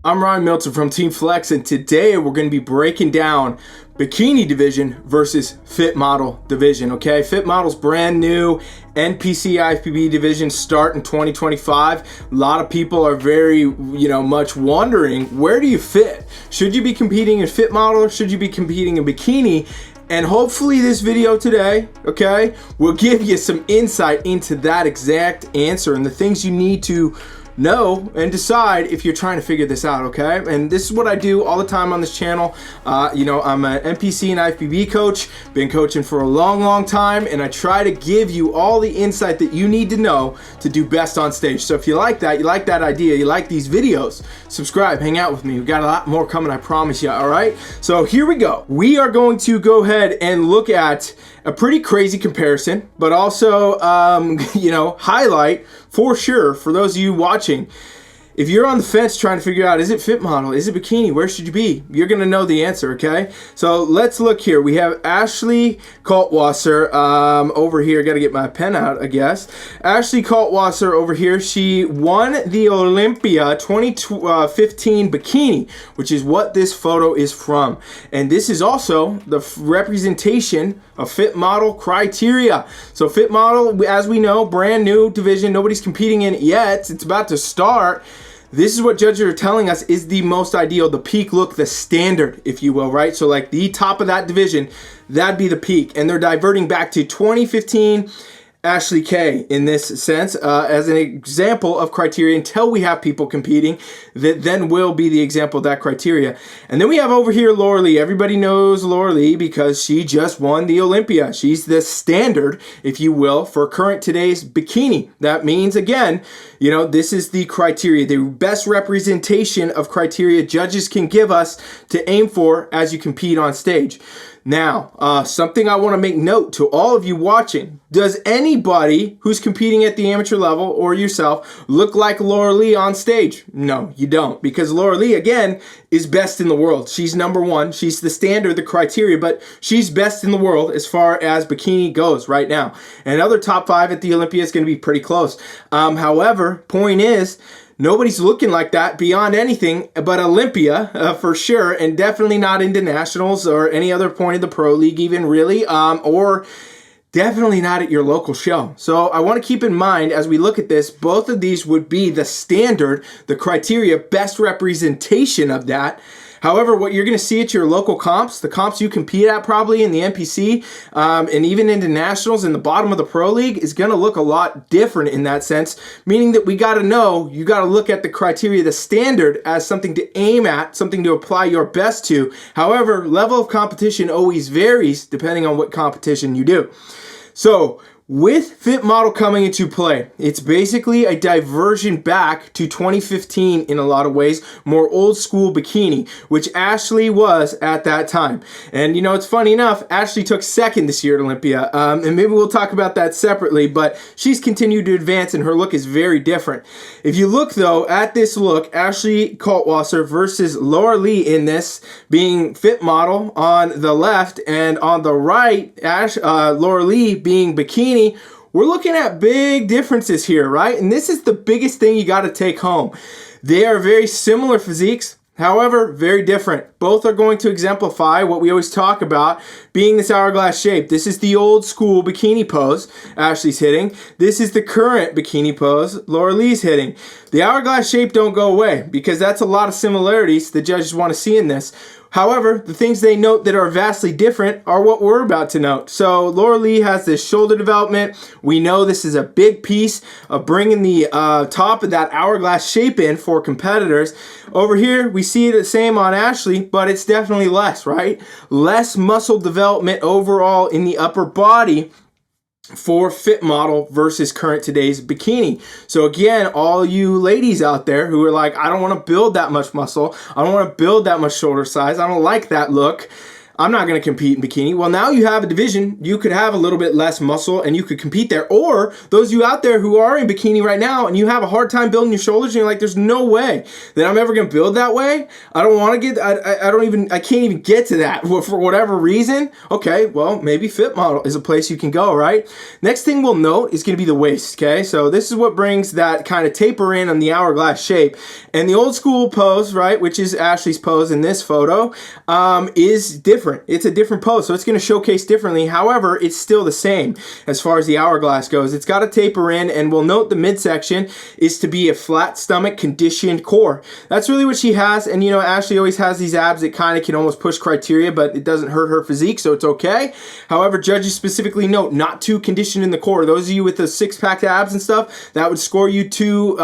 I'm Ryan Milton from Team Flex, and today we're going to be breaking down Bikini Division versus Fit Model Division, okay? Fit Model's brand new NPC IFBB division start in 2025. A lot of people are very, much wondering, where do you fit? Should you be competing in Fit Model or should you be competing in Bikini? And hopefully this video today, okay, will give you some insight into that exact answer and the things you need to know and decide if you're trying to figure this out, okay? And this is what I do all the time on this channel. I'm an NPC and IFBB coach, been coaching for a long time, and I try to give you all the insight that you need to know to do best on stage. So if you like that idea, you like these videos, subscribe, hang out with me. We've got a lot more coming, I promise you, all right? So here we go. We are going to go ahead and look at a pretty crazy comparison, but also, highlight for sure for those of you watching. If you're on the fence trying to figure out, is it Fit Model, is it Bikini, where should you be? You're gonna know the answer, okay? So let's look here. We have Ashley Kaltwasser over here. Gotta get my pen out, I guess. Ashley Kaltwasser over here, she won the Olympia 2015 Bikini, which is what this photo is from. And this is also the representation of Fit Model criteria. So Fit Model, as we know, brand new division. Nobody's competing in it yet. It's about to start. This is what judges are telling us is the most ideal, the peak look, the standard, if you will, right? So like the top of that division, that'd be the peak. And they're diverting back to 2015 Ashley K in this sense as an example of criteria until we have people competing that then will be the example of that criteria. And then we have over here Laura Lee. Everybody knows Laura Lee because she just won the Olympia. She's the standard, if you will, for current today's bikini. That means, again, this is the criteria, the best representation of criteria judges can give us to aim for as you compete on stage. Now, something I want to make note to all of you watching. Does anybody who's competing at the amateur level or yourself look like Laura Lee on stage? No, you don't. Because Laura Lee, again, is best in the world. She's number one. She's the standard, the criteria, but she's best in the world as far as bikini goes right now. And another top 5 at the Olympia is going to be pretty close. However, point is, nobody's looking like that beyond anything but Olympia for sure, and definitely not into nationals or any other point of the pro league even really, or definitely not at your local show. So I want to keep in mind as we look at this, both of these would be the standard, the criteria, best representation of that. However, what you're going to see at your local comps, the comps you compete at probably in the NPC, and even into nationals in the bottom of the pro league is going to look a lot different in that sense, meaning that you got to look at the criteria, the standard as something to aim at, something to apply your best to. However, level of competition always varies depending on what competition you do. So, with Fit Model coming into play, it's basically a diversion back to 2015 in a lot of ways, more old school bikini, which Ashley was at that time. And it's funny enough, Ashley took second this year at Olympia, and maybe we'll talk about that separately, but she's continued to advance and her look is very different. If you look though at this look, Ashley Kaltwasser versus Laura Lee in this, being Fit Model on the left, and on the right, Laura Lee being bikini. We're looking at big differences here, right? And this is the biggest thing you got to take home. They are very similar physiques, however, very different. Both are going to exemplify what we always talk about, being this hourglass shape. This is the old school bikini pose Ashley's hitting. This is the current bikini pose Laura Lee's hitting. The hourglass shape don't go away because that's a lot of similarities the judges want to see in this. However, the things they note that are vastly different are what we're about to note. So Laura Lee has this shoulder development. We know this is a big piece of bringing the top of that hourglass shape in for competitors. Over here, we see the same on Ashley, but it's definitely less, right? Less muscle development overall in the upper body for Fit Model versus current today's bikini. So again, all you ladies out there who are like, I don't want to build that much muscle, I don't want to build that much shoulder size, I don't like that look, I'm not going to compete in bikini. Well, now you have a division. You could have a little bit less muscle and you could compete there. Or those of you out there who are in bikini right now and you have a hard time building your shoulders and you're like, there's no way that I'm ever going to build that way. I don't want to get, I can't even get to that for whatever reason. Okay, well, maybe Fit Model is a place you can go, right? Next thing we'll note is going to be the waist, okay? So this is what brings that kind of taper in on the hourglass shape. And the old school pose, right, which is Ashley's pose in this photo, is different. It's a different pose, so it's going to showcase differently. However, it's still the same as far as the hourglass goes. It's got a taper in, and we'll note the midsection is to be a flat stomach, conditioned core. That's really what she has, and you know, Ashley always has these abs that kind of can almost push criteria, but it doesn't hurt her physique, so it's okay. However, judges specifically note not too conditioned in the core. Those of you with the six-pack abs and stuff, that would score you too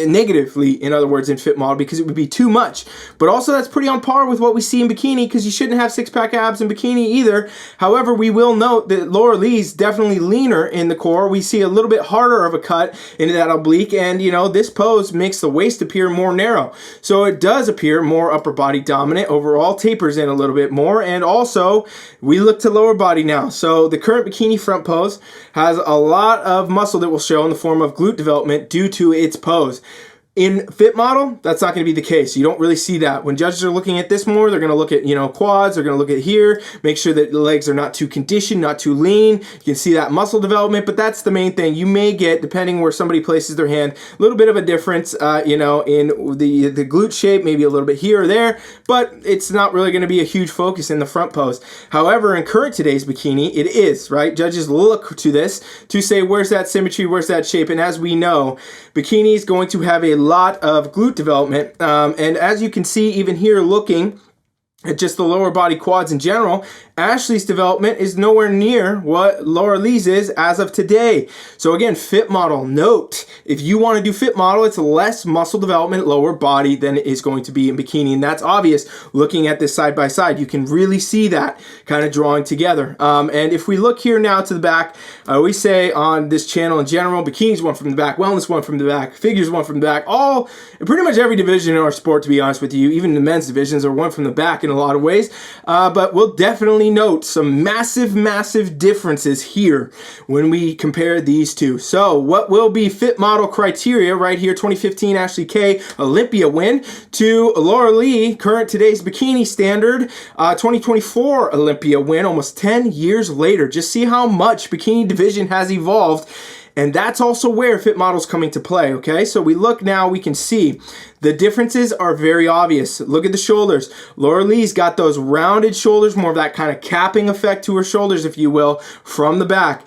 negatively, in other words, in Fit Model, because it would be too much. But also, that's pretty on par with what we see in bikini, because you shouldn't have six-pack abs in bikini either. However, we will note that Laura Lee's definitely leaner in the core. We see a little bit harder of a cut into that oblique, and you know, this pose makes the waist appear more narrow. So it does appear more upper body dominant overall, tapers in a little bit more, and also we look to lower body now. So the current bikini front pose has a lot of muscle that will show in the form of glute development due to its pose. In Fit Model, that's not going to be the case. You don't really see that. When judges are looking at this more, they're going to look at, you know, quads. They're going to look at here, make sure that the legs are not too conditioned, not too lean. You can see that muscle development, but that's the main thing. You may get, depending where somebody places their hand, a little bit of a difference, you know, in the glute shape, maybe a little bit here or there, but it's not really going to be a huge focus in the front pose. However, in current today's bikini, it is, right? Judges look to this to say, where's that symmetry, where's that shape? And as we know, bikini is going to have a lot of glute development, and as you can see even here looking at just the lower body quads in general, Ashley's development is nowhere near what Laura Lee's is as of today. So again, Fit Model, note, if you want to do Fit Model, it's less muscle development lower body than it is going to be in bikini, and that's obvious looking at this side by side. You can really see that kind of drawing together. And if we look here now to the back, I always say on this channel in general, bikini's one from the back, wellness one from the back, figures one from the back, all, pretty much every division in our sport, to be honest with you, even the men's divisions are one from the back in a lot of ways, but we'll definitely note some massive differences here when we compare these two. So what will be Fit Model criteria right here, 2015 Ashley K Olympia win, to Laura Lee, current today's bikini standard, 2024 Olympia win, almost 10 years later. Just see how much Bikini Division has evolved. And that's also where Fit Model's coming to play, okay? So we look now, we can see the differences are very obvious. Look at the shoulders. Laura Lee's got those rounded shoulders, more of that kind of capping effect to her shoulders, if you will, from the back.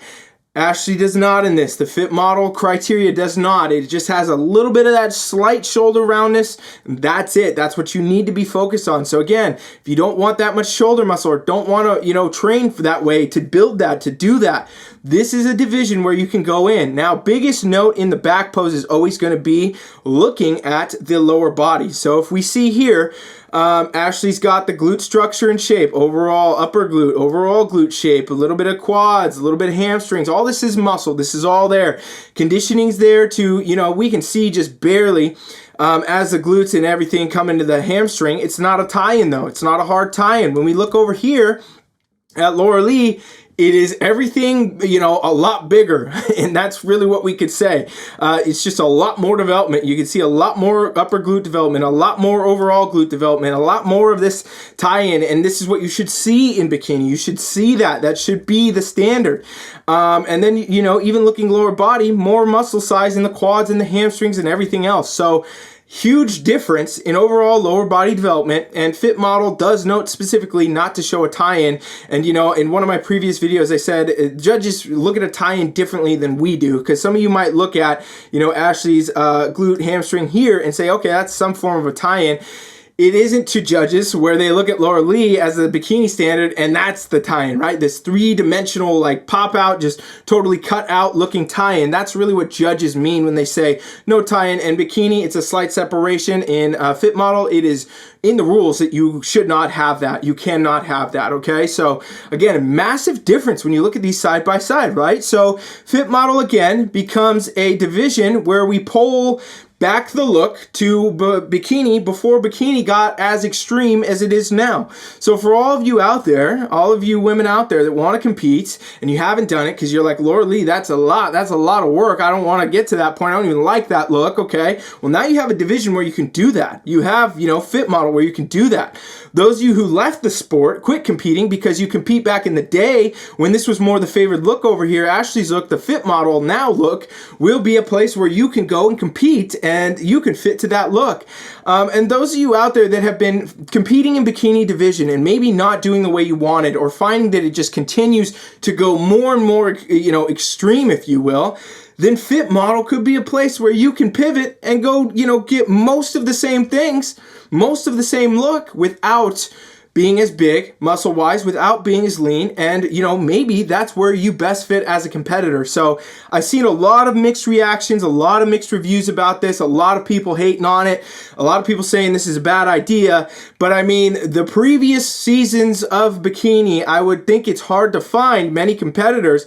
Ashley does not in this. The Fit Model criteria does not. It just has a little bit of that slight shoulder roundness. That's it. That's what you need to be focused on. So again, if you don't want that much shoulder muscle or don't want to, you know, train for that way to build that, to do that, this is a division where you can go in. Now, biggest note in the back pose is always going to be looking at the lower body. So if we see here, Ashley's got the glute structure and shape, overall upper glute, overall glute shape, a little bit of quads, a little bit of hamstrings. All this is muscle. This is all there. Conditioning's there to, you know, we can see just barely as the glutes and everything come into the hamstring. It's not a tie-in though. It's not a hard tie-in. When we look over here at Laura Lee, it is everything, you know, a lot bigger, and that's really what we could say. It's just a lot more development. You can see a lot more upper glute development, a lot more overall glute development, a lot more of this tie-in, and this is what you should see in bikini. You should see that. That should be the standard. And then, you know, even looking lower body, more muscle size in the quads and the hamstrings and everything else. So huge difference in overall lower body development, and Fit Model does note specifically not to show a tie-in. And you know, in one of my previous videos I said judges look at a tie-in differently than we do, because some of you might look at, you know, Ashley's glute hamstring here and say, okay, that's some form of a tie-in. It isn't to judges, where they look at Laura Lee as the bikini standard, and that's the tie-in, right? This three-dimensional, like, pop-out, just totally cut-out looking tie-in. That's really what judges mean when they say no tie-in. And bikini, it's a slight separation. In Fit Model, it is in the rules that you should not have that. You cannot have that, okay? So, again, a massive difference when you look at these side by side, right? So, Fit Model, again, becomes a division where we poll back the look to bikini before bikini got as extreme as it is now. So for all of you out there, all of you women out there that want to compete and you haven't done it because you're like, Laura Lee, that's a lot of work. I don't want to get to that point. I don't even like that look. Okay. Well, now you have a division where you can do that. You have, Fit Model where you can do that. Those of you who left the sport, quit competing because you compete back in the day when this was more the favored look over here, Ashley's look, the Fit Model now look, will be a place where you can go and compete and you can fit to that look. And those of you out there that have been competing in Bikini Division and maybe not doing the way you wanted or finding that it just continues to go more and more, extreme, if you will, then Fit Model could be a place where you can pivot and go, get most of the same things, most of the same look without being as big muscle-wise, without being as lean, and maybe that's where you best fit as a competitor. So I've seen a lot of mixed reactions, a lot of mixed reviews about this, a lot of people hating on it, a lot of people saying this is a bad idea, but I mean, the previous seasons of bikini, I would think it's hard to find many competitors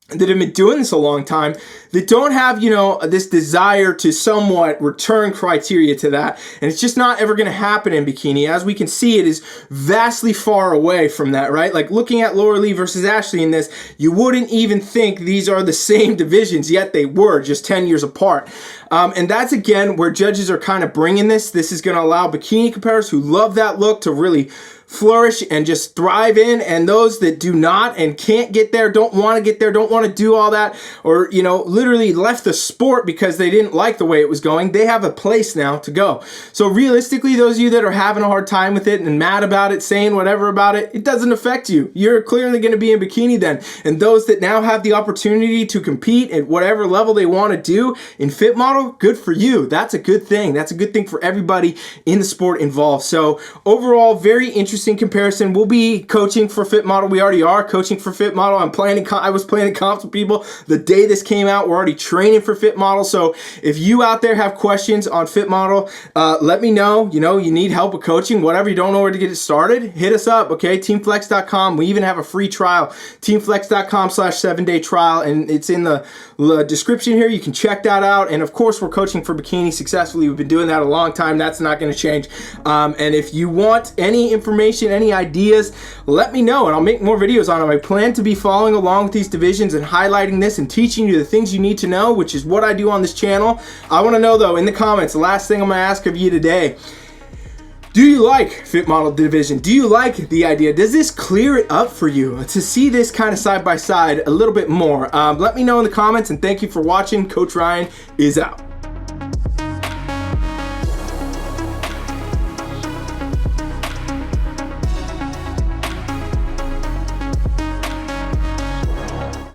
that have been doing this a long time that don't have, this desire to somewhat return criteria to that. And it's just not ever going to happen in bikini. As we can see, it is vastly far away from that, right? Like looking at Laura Lee versus Ashley in this, you wouldn't even think these are the same divisions, yet they were just 10 years apart. And that's, again, where judges are kind of bringing this. This is going to allow bikini competitors who love that look to really flourish and just thrive in, and those that do not and can't get there, don't want to get there, don't want to do all that, or literally left the sport because they didn't like the way it was going, they have a place now to go. So realistically, those of you that are having a hard time with it and mad about it, saying whatever about it, it doesn't affect you. You're clearly going to be in bikini then. And those that now have the opportunity to compete at whatever level they want to do in Fit Model, good for you. That's a good thing. That's a good thing for everybody in the sport involved. So overall, very interesting comparison. We'll be coaching for Fit Model. We already are coaching for Fit Model. I was planning comps with people the day this came out. We're already training for Fit Model. So if you out there have questions on Fit Model, let me know. You need help with coaching, whatever. You don't know where to get it started, hit us up. Okay, teamflex.com. We even have a free trial, teamflex.com/7-day trial, and it's in the description here. You can check that out. And of course, we're coaching for bikini successfully. We've been doing that a long time. That's not going to change. And if you want any information, any ideas, let me know and I'll make more videos on them. I plan to be following along with these divisions and highlighting this and teaching you the things you need to know, which is what I do on this channel. I want to know though, in the comments, the last thing I'm going to ask of you today, do you like Fit Model Division? Do you like the idea? Does this clear it up for you to see this kind of side by side a little bit more? Let me know in the comments, and thank you for watching. Coach Ryan is out.